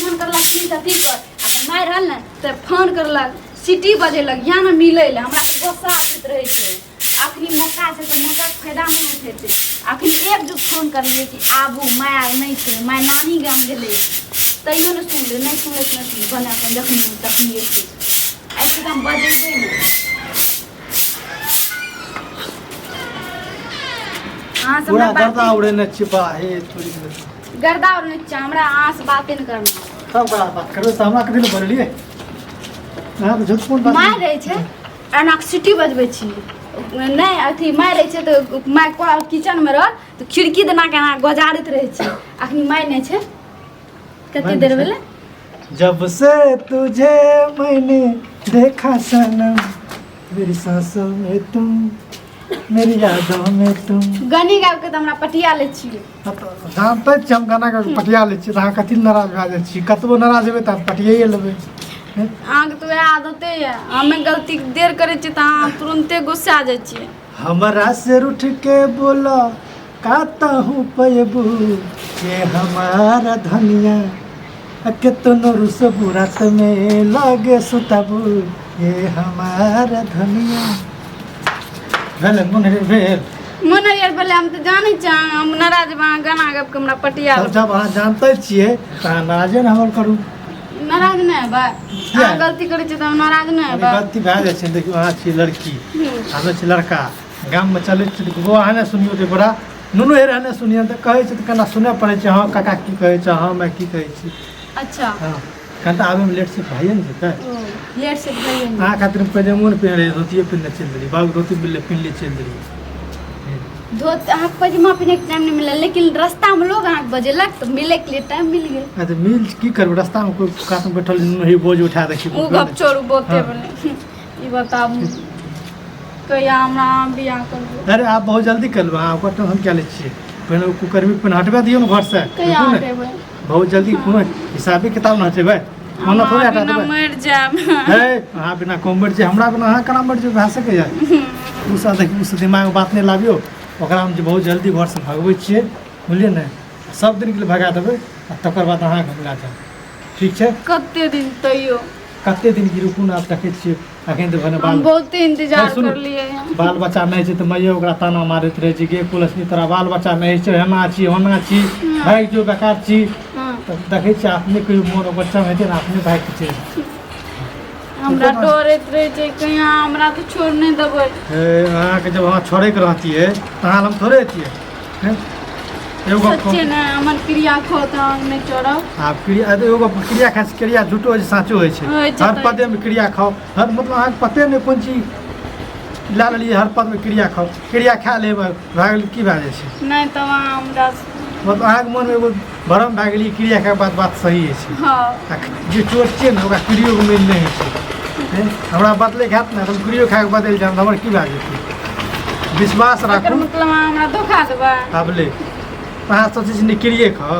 Phone करलक की अथी कर आ माय रहल ने त फोन करलक सिटी बजेलक या न मिलै ले हमरा त गुस्सा आइत रहै छै अखनी मौका छै त मौका के फायदा नहीं उठेतै अखनी एक जो फोन करलिए कि आबू माय आर नहीं छै माय नानी गाम गेलै तैयो न सुनले नहीं सुनले नहीं बने अपन जखनी तखनी एकदम बजेबै ने हां से पूरा गर्दा उड़े न छिपा हे थोड़ी गर्दा और नीचा हमरा आस बातें न करना सब बड़ा बात करबे त हमरा कथि ल बोललिए हां तो झूठ बात माय रहै छै एना सिटी बजबै छी नहीं अथी माय रहै छै तो माय किचन में रह तो खिड़की देना के एना गजारत रहै छै अखनी माय नहीं छै कते देर भेले जब से तुझे मैंने देखा सनम मेरी सांसों में तुम मेरी यादों में तुम गानी गाब के त हमरा पटिया ले छी जानते छी हम गाना के पटिया ले छी त अहाँ कथि नाराज भए जाइ छी कतबो नाराज हेबै त पटिये लेबै आगे तो आदते है हमें गलती देर करे छी त तुरंते गुस्सा आ जाय छी हमरा से उठ के बोला काता हूँ पैबू ये हमारा धनिया के तो रुस बुरात में लगे सुतबू ये हमारा धनिया भेल मन रे भेल मन यार बोले हम तो जाने छी हम नाराज बा गाना गाब के हमरा पटिया जब अहाँ जानते छियै त नाराजे न हमर करू नाराज नहीं बा गलती करे छी त नाराज नहीं बा गलती भए जाइ छै देखियो अहाँ छी लड़की हमे छी लड़का गाम में चलै छी वो अहाँ सुनियो ते बड़ा नुनू हेर अहाँ सुनियो त कहै छै त केना सुनै पड़ै छै हां काका की कहै छै हां मैं की कहै छी अच्छा हां कता आबे में लेट से भाइए न जेतै लेट से भाइए अहाँ खातिर पैजामोन पहिन रहे धोतिए पहिन चल रही बाबू धोती पहिन ले चल रही धोत आँख पजामा पहने के टाइम नहीं मिला लेकिन रास्ता में लोग आँख बजेलक तो मिले के लिए टाइम मिल गया तो मिल की करब रास्ता में कोई कात में बैठल नहीं बोझ उठा देखी उ गप छोड़ू बोलते बोले ई बताबू कहिया हमरा बियाह करबो अरे आप बहुत जल्दी कर लो हां ओकर हम क्या ले छी पहले कुकर में पहले हटवा दियो न घर से कहिया हटेबै बहुत जल्दी कोनो हिसाबी किताब न हटेबै ओना थोड़े हटा देबै मर जाब हे हां बिना कम मर जे हमरा बिना हां केना मर जे भए सकै या उ सा देखि उस दिमाग में बात नहीं लाबियो ओकरा हम जे बहुत जल्दी घर से भगबै छियै बुझलिए ने सब दिन के लिए भगा देबै आ तकर बाद अहाँ घुमला जाब ठीक छै कते दिन तइयो कते दिन की रुकू ना आप देखै छियै अखन तो भने बाल बहुत इंतजार कर लिए बाल बच्चा नहीं छै त मैया ओकरा ताना मारैत रहै छै गे पुलसनी तोरा बाल बच्चा नहीं छै हेना छी होना छी भाग जो बेकार छी त देखै छियै अपने कोई मोर बच्चा हेतै ना अपने भाग के छै हमरा डरैत रहे छै कहिया हमरा तो छोड़ नहीं देबै अहाँ के जब अहाँ छोड़े के रहतिए त अहाँ हम थोड़े एतिए हैं एगो सच्चे ने हमर क्रिया खो त नहीं छोड़ब आप क्रिया एगो क्रिया खास क्रिया झूठो है साचो है छै हर पदे में क्रिया खाओ हर मतलब अहाँ पते नहीं कोन चीज ला लिए हर पद में क्रिया खाओ क्रिया खा ले भाग की भए जाइ छै नहीं त हमरा मतलब अहाँ के मन में एगो भरम भए गेली क्रिया के बाद बात सही है छै हां जे चोट छै न ओकरा क्रियो के मिल नहीं छै हमरा बदले खात ना हम क्रियो खा के बदल जाम हमर की भए जेतै विश्वास राखू मतलब हमरा धोखा देबै आबले अहाँ सोचै छी क्रिये खा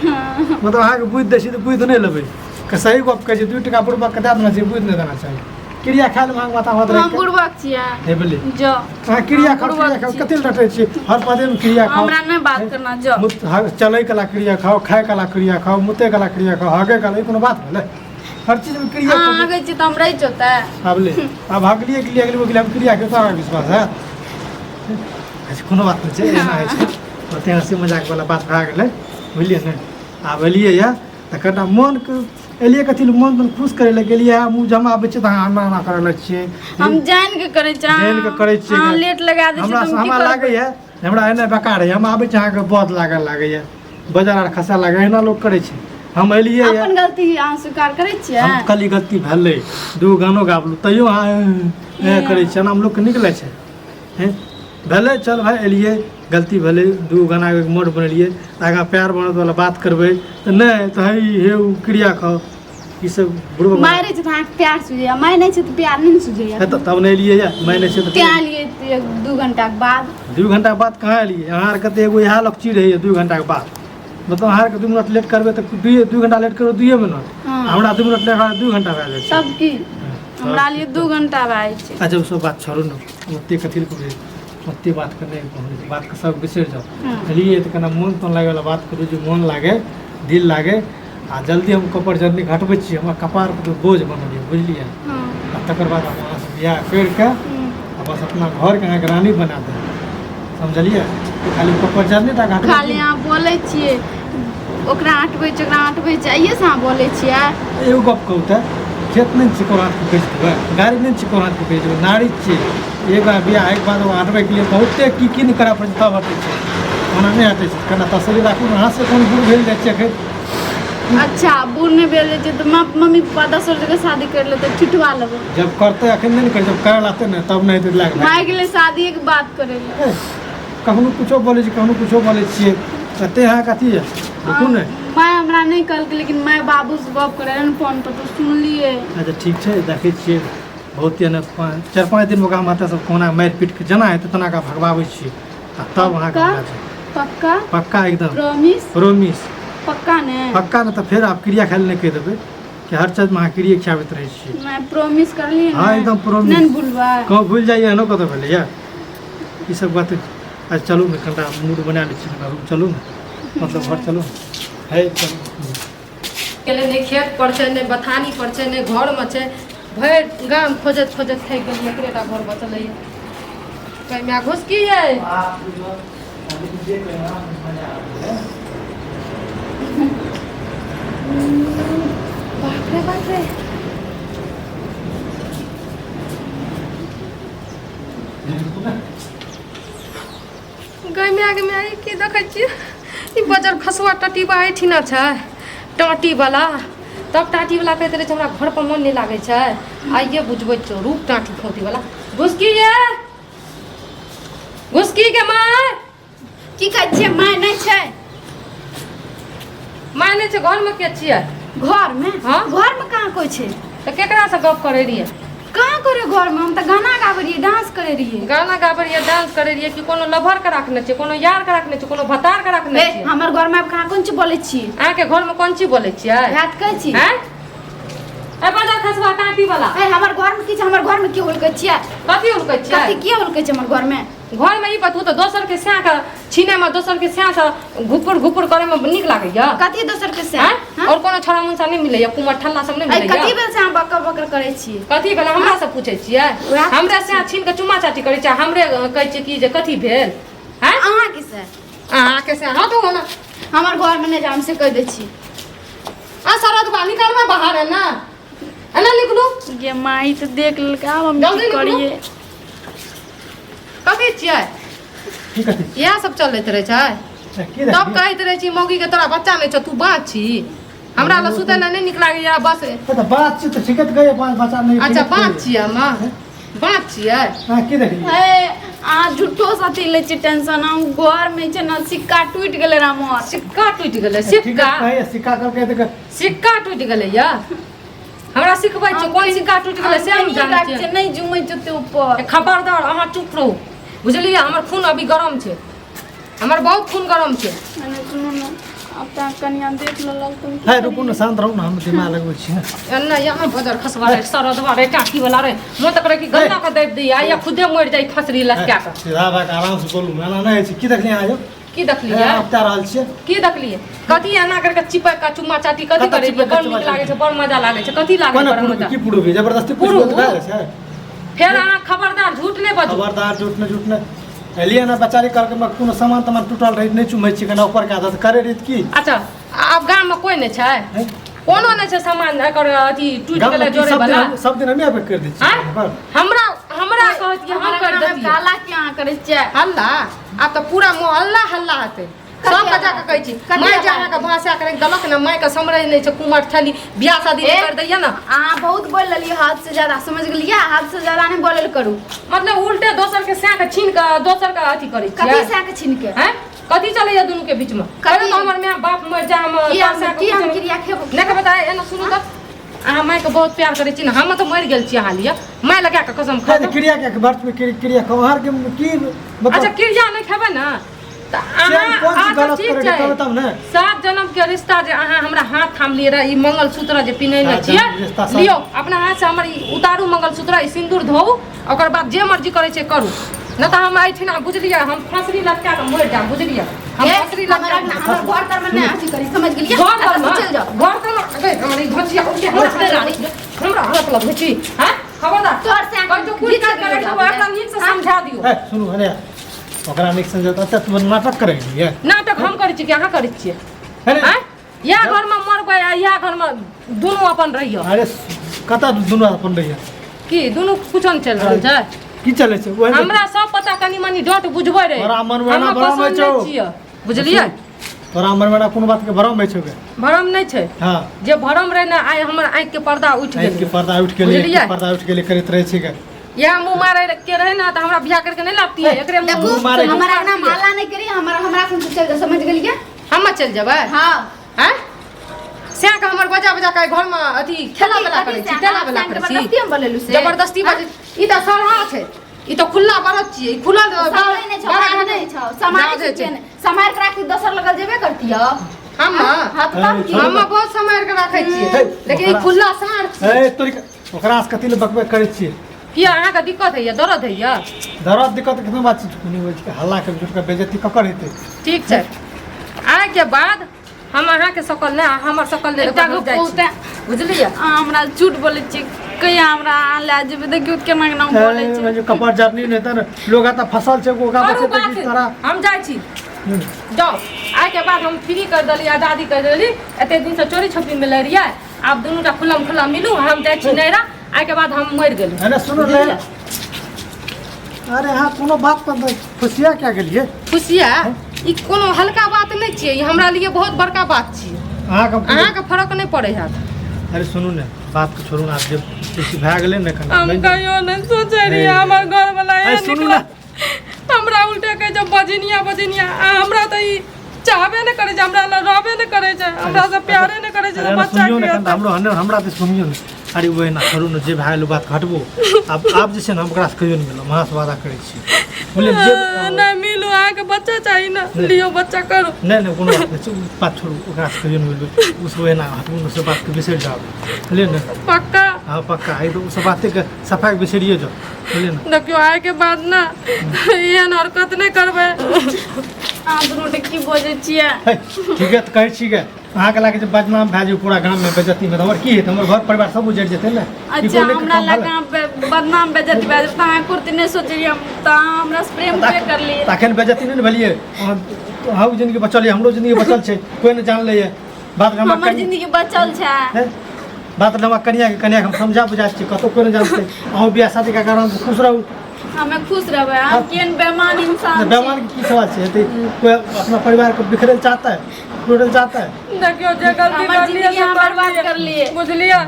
मतलब अहाँ के बुझ दै छी त बुझ नहीं लेबै के सही गप कहै छै 2 टका बुढ़बा के दे देना छै बुझ नहीं देना चाहिए क्रिया खा ले मांग माता मत रहे हम बुढ़बक छियै हे बोले जो अहाँ क्रिया खाओ कते डटै छी हर पदे में क्रिया खाओ हमरा नहीं बात करना जो चलै कला क्रिया खाओ खाए कला क्रिया खाओ मुते कला क्रिया खाओ हागे कला कोनो बात भेलै हर चीज में क्रिया हां आगे छी त हम रहि जोता आबले अब भागलिए के लिए अगले क्रिया के तोरा विश्वास है अच्छा कोनो बात नहीं छै एना है छै ओते हंसी मजाक वाला बात भए गेलै बुझलिए ने आब एलिए या त कना मन के एलिए कथि ल मन खुश करे ले गेलिए मुंह जमा आबै छै त अहाँ आना करे ल छियै हम जान के करे छी जान के करे छियै हां लेट लगा दै छी हमरा हमरा लागे है हमरा एने बेकार है हम आबै छी अहाँ के बहुत लागल लागे है बाजार आर खसा लागे एना लोग करे छै हम एलिए अपन गलती अहाँ स्वीकार करै छियै हम कली गलती भेलै दू गानो गाबलू तैयो अहाँ करै छियै हम लोग के निकलै छै हैं भेलै चल भाई एलिए गलती भेलै दू गाना के मोड बनेलिए आगा प्यार बनत वाला बात करबै त नहीं त हे क्रिया खाओ ई सब बुढ़बा मारे छै त अहाँ प्यार सुझैया माय नहीं छै त प्यार नहीं सुझैया तब नहीं एलिए या मैं नहीं छै त क्या लिए 2 घंटा के बाद 2 घंटा के बाद कहाँ एलिए अहाँ आर कते एगो इहा लक्ष्य रही 2 घंटा के बाद मतलब अहाँ के 2 मिनट लेट करबै त 2 घंटा लेट करो 2 मिनट हमरा 2 मिनट लेट 2 घंटा भए जाइ छै सब की हमरा लिए 2 घंटा भए जाइ छै अच्छा सब बात छोड़ू न ओते कथि ल ओते बात करने बात के सब बिसर जाओ चलिए तो कना मन तो लागे वाला बात करू जो मन लागे दिल लागे आ जल्दी हम कपर जर्नी घटबै छियै हमरा कपार पर बोझ बनल यऽ बुझलियै हाँ आ तकर बाद हम वहाँ से बियाह करि के आ बस अपना घर के अहाँके रानी बना दे समझलियै खाली कपर जर्नी टा घटबै खाली अहाँ बोलै छियै ओकरा आँटबै छै ओकरा आँटबै छै आइए से अहाँ बोलै छियै एगो गप कहू तऽ खेत नहि छियै कोन हाथके बेच देबै गाड़ी नहि छियै कोन हाथके बेच देबै नारी छियै एक बार बियाह एक बाद हटबैके लिए बहुते की नहि करऽ पड़ै छै तब हटै छै ओना नहि हटै छै कना तसल्ली राखू ने हाथसँ कोन बूढ़ भेल जाइ छै एखन अच्छा बूढ़ नहीं भेल छै तो मम्मी पापा 10 वर्ष के शादी कर लेते ठिठवा लेबै जब करतै एखन नहि करे जब कर लाते ने तब नहीं तो लाग माय के लिए शादी के बात करे कखनो कुछो बोलै छी कखनो कुछो बोलै छियै कते अहाँ कथी है रुकू ने माय हमरा नहीं कहलकै लेकिन माय बाबू से गप करे न फोन पर तो सुनलिए अच्छा ठीक छै देखै छियै बहुत ने 4-5 दिन मौका माता सब कोना मारि पीट के जना हेतै तना का भगवाबै छियै आ तब अहाँके पक्का पक्का एकदम प्रॉमिस पक्का ने पक्का ने तो फिर आप क्रिया खाली नहीं कह देबै कि हर चीज में अहाँ क्रिया खियाबैत रहै छियै मैं प्रॉमिस करलिए हाँ एकदम प्रॉमिस नहीं भूलबा कहूँ भूल जाइए एनो कतऽ भेलै यऽ ई सब बात आज चलू ने कनिटा मूड बना लै छी कनिटा रूम चलू ने मतलब घर चलू है चलू केले नहीं खेत पर छै नहीं बथानी पर छै नहीं घर में छै भरि गाम खोजत खोजत थक गेलिए एकरेटा घर बचल है कहीं मैं घुसकी है बाप रे गाय में आगे में आई की देखै छियै ई बजर खसुआ टटीबा एठिना छै टाटी वाला तब टाटी वाला कहते रहे हमरा घर पर मन नहीं लागे छै आइए बुझबै छौ रूप टाटी खोटी वाला घुसकी के माय की कहै छियै माय नहीं छै माय नहीं छै घर में के छियै घर में हाँ? घर में कहाँ कोई छै तो केकरा से गप करे रहिए कहाँ करे घर में हम तो गाना गाबै रहिए डांस करे रहिए गाना गाबै रहिए डांस करे रहिए कि कोनो लवर के रखने छियै कोनो यार के रखने छियै कोनो भतार के रखने छियै हमर घर में आप कहाँ कोन चीज बोलै छियै अहाँ के घर में कोन चीज बोले छियै रात कहै छी हैं ए बाजार खसवा टाटी वाला ए हमर घर में की छै हमर घर में की होल कहै छियै कथी उलकै छियै कथी की होल कहै छै हमर घर में घर में ई बतू तो दोसर के स्याह के छीने में दोसर के स्याह से घुपुर करे में नीक लागैया कथी दोसर के से हैं और कोनो छोरा मुंसा नहीं मिलैया कुमर ठल्ला सब नहीं कथी मिलैया बेल से हम बकर बकर करे छियै कथी भेल हमरा से पूछे छियै वएह हमरा स्याह छीन के चुमा चाटी करे छियै हमरे कहै छियै कि जे कथी भेल हैं अहाँ के से अहाँ के स्याह हां तो ना हमर घर में नहीं जाम से कह दै छी आ सरद बा निकल में बाहर है ना एना निकलू ये माई तो देख ललका हम जल्दी की निकलू। करिए कथी छियै की कथी इएह सब चलैत रहे छै की तब देखी कहैत रहे छी मौगी के तोरा बच्चा नहीं छौ तू बात छी हमरा ला सुतै ला नहीं नीक लागैया बस तो बात छी तो ठीक है गए पांच बच्चा नहीं अच्छा बात छियै अम्मा बात छियै हां की देखली ए आ झूठो साथी ले छी टेंशन हम घर में छै ना सिक्का टूट गेले रा मोर सिक्का टूटि गेलै ठीक सिक्का है कहे सिक्का करके देख सिक्का टूटि गेलै या हमरा सिखबै छी कोन सिक्का टूटि गेलै से हम जानै छियै नहीं जुमै जते ऊपर खबरदार अहाँ चुप रहू बुझलियै हमर खून अभी गरम छै हमर बहुत खून गरम छै मैंने सुनो ना अब ता कनिया देख ललक तुम है रुकू ना शांत रहू ना हम दिमाग लगबै छी ना एन्ने यहाँ बजर खसवा रे सरदवा रे टाकी वाला रे मोन तक रे कि गन्ना के दे दिया या खुदे मर जाई खसरी लसका के सीधा बात आराम से बोलू ना नहीं छै की देखली आयो की देखलियै अब ता रहल छियै की देखलियै कथी एना करके चिपक का चुम्मा चाटी कथी कतऽ करे चिपक बड़ के नीक चुम्मा लागे छै बड़ मजा लागे छै कथी लागे कोना बड़ मजा की पुड़ो भी जबरदस्ती पुड़ो? पुड़ो भए छै फेर अहाँ खबरदार झूठ नहीं बजू खबरदार झूठने एलिए ना बेचारी करके मैं कोनो सामान तमान टूटल रही नहीं चुमै छी कना ऊपर के आदत करे रही की अच्छा अब गाम में कोई नहीं छै हैं? कोनो नहीं छै सामान एकर अथी टूट गाम गेलै में जोड़े वाला सब दिन हमें आबे कर दै छी हैं? हमरा कहत कि हम कर देतियै काला क्या करे छै हल्ला आब तो पूरा मोहल्ला हल्ला हेतै सब बजा के कहै छी माय जे अहाँके भाषा करे देलक ने माय के समझ नहीं छै कुमार छली बियाह शादी नहीं कर दैया ना अहाँ बहुत बोल लेलिए हद से ज्यादा समझ गेलिए हद से ज्यादा नहीं बोलल करू मतलब उल्टे दोसर के स्याह के छीन के दोसर के अथी करै कथी छियै से आके छीन के हैं कथी चलैया दुनू के बीच में कथी तो हमर माय बाप मर जा हम की हम क्रिया खेबो नहीं के बताए एना सुनू तो अहाँ माय के बहुत प्यार करे छी ना हम तो मर गेल छी अहाँ लिया माय लगा के कसम खा है क्रिया के वर्ष में क्रिया कहार के की अच्छा मतलब क्रिया नहीं खेबै ना तो से कौन सी अहाँ गलत ठीक करे छै कहब तब ने 7 जन्म के रिश्ता जे अहाँ हमरा हाथ थाम लिए रह ई मंगलसूत्र जे पिनैने 7 छियै जन्म रिश्ता सब- लियो अपना हाथ से हमर ई उतारू मंगलसूत्र ई सिंदूर धोऊ ओकर बाद जे मर्जी करे छै करू न तो हम एठिना बुझलियै हम फांसरी लटका के मर जाब बुझलियै हम ए, पकड़ी लग हमारा घर तर में नहीं अथी करी समझ गेलिए घर पर में चल जाओ घर पर में अरे हमारी भजिया उनके हमरा रानी हमरा हाथ लग छी हैं खबरदार तोर से कल तो कुछ कर करे तो एकरा नीक से समझा दियो ए सुनू हने ओकरा नीक समझौता त तू नाटक करे लिए नाटक हम करै छी कि अहाँ करै छियै अरे हैं या घर में मरबै आ या घर में दोनों अपन रहियो अरे कता दुनू अपन रहिया की दोनों कुछ न चल रहल छै की चले छै ओहे हमरा सब पता कनी मनी डट बुझबै रे तोरा मन में ना भरम होइ छौ बुझलियै तोरा मन में ना कोनो बात के भरम होइ छौ के भरम नहीं छै हां जे भरम रहे ना आइ हमर आँख के पर्दा उठ आँख के गेल पर्दा उठ गेलै बुझलियै? पर्दा उठ गेलै करैत रहे छै के या मुंह मारे के रहे ना त हमरा बियाह करके नहीं लाती है एकरे देखू मुंह मारे हमारा ना माला नहीं करी हमरा से चल जाओ समझ गेलिए हम चल जेबै हां हैं से के हमर बजा बजा के घर में अथी खेला वाला करे छी तेला वाला करे छी जबरदस्ती हम बोलेलु से जबरदस्ती बजे ई त सरहा छै ई त खुला बरत छियै ई खुला साले नहीं छौ बाहर नहीं छौ समाज के समाज के राखी दोसर लगल जेबे करतियो हम हाथ तब की हम बहुत समय के राखै छियै लेकिन ई खुला सार छै ए तोरी ओकरा से कथि ले बकबक करे छियै किया अहाँ के दिक्कत है दर्द है दर्द दिक्कत कितना बात छै कुनी होइ छै हल्ला के झूठ के बेइज्जती ककर हेतै ठीक छै आइ के बाद हम अहाँ के सकल ने हमर सकल ले एकटा गो पोते बुझलियै हमरा झूठ बोले छी कहिया हमरा ले जेबे देखियो केना केना बोले छी जो कपर जर्नी ने त लोग आता फसल छै ओगा और बचे बात त तोरा हम जाइ छी जाओ आइ के बाद हम फ्री कर देली आजादी कर देली एते दिन से चोरी छपी में ले रहियै आब दुनूटा खुलम खुला मिलू हम जाइ छी नैरा आइ के बाद हम मर गेलू अरे सुनो ने अरे हाँ कोनो बात पर खुशिया क्या गेलिए खुशिया ई कोनो हल्का बात नहीं छियै ई हमरा लिए बहुत बड़का बात छियै अहाँ के फर्क नहीं पड़े है अरे सुनू ने बात को छोड़ू ना आप जब किसी भाग गेले ने हम कहियो नहीं सोचे रही हमर घर वाला अरे सुनू ना हमरा उल्टे कहे जब बजनिया हमरा त ई चाहबे नहीं करे हमरा ला रहबे नहीं करे छै हमरा से प्यारे नहीं करे छै बच्चा सुनियो ने के हमरो हमरा तो सुनियो ने अरे वो ना छोड़ू ने जे भाग बात हटबो आप जे छै ने हम ओकरा से कहियो नहीं मिलो महा से वादा करे छी बोले जे नहीं मिलू अहाँ के बच्चा चाहिए ना लियो बच्चा करो नहीं कोनो बात नहीं बात छोड़ू ओकरा से कहियो नहीं मिलो उस वो ना हटबो उस बात के बिसर जाओ बोले ना पक्का हाँ पक्का आई तो उस बात के सफाई बिसरिए जाओ बोले ना देखियो आए के बाद ना एहन हरकत नहीं करबे आ दुनू की बोले छियै ठीक है तो कहे छी के अहाँ के लागे बदनाम भए जाए पूरा गांव में बेइज्जती में और की है हमर घर परिवार सब उजड़ जेतै ना अच्छा हमरा लगा बदनाम बेइज्जती भए जेतै अहाँ कुर्ती नहीं सोचलिए हम त हमरा से प्रेम के कर लिए तखन बेइज्जती नहीं भेलिए अहाँ जिंदगी बचल हमरो जिंदगी बचल छै कोई नहीं जान ले बात हमर जिंदगी बचल छै बात हम कनिया के हम समझा बुझा छी कतो कोई नहीं जानते अहाँ बियाह शादी का कारण खुश रहू हमें खुश रहबे हम केन बेईमान इंसान बेईमान की सवाल छै कोई अपना परिवार को बिखरल चाहता है टूटल चाहता है देखियो जे गलती हमर कर लिए जिंदगी हम बर्बाद कर लिए बुझलिए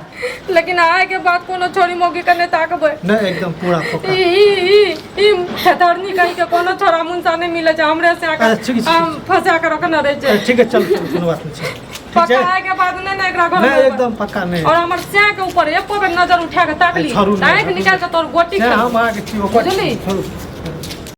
लेकिन आए के बाद कोनो छोरी मोगी के नहीं ताकबे नहीं एकदम पूरा पक्का ई खतरनी कहीं के कोनो छोरा मुंसा नहीं मिले छै हमरे से अच्छा, ठीक है। हम फंसा के रखना रहे छै ठीक है चल कोनो बात नहीं छै ठीक पक्का है आए के बाद नहीं एकरा घर नहीं में एकदम पक्का नहीं और हमर स्या के ऊपर एको बेर नजर उठा के ताकली छोड़ू नहीं, आँख निकाल के तोर गोटी नहीं, खा हम आगे छी ओकर बुझली? छोड़ू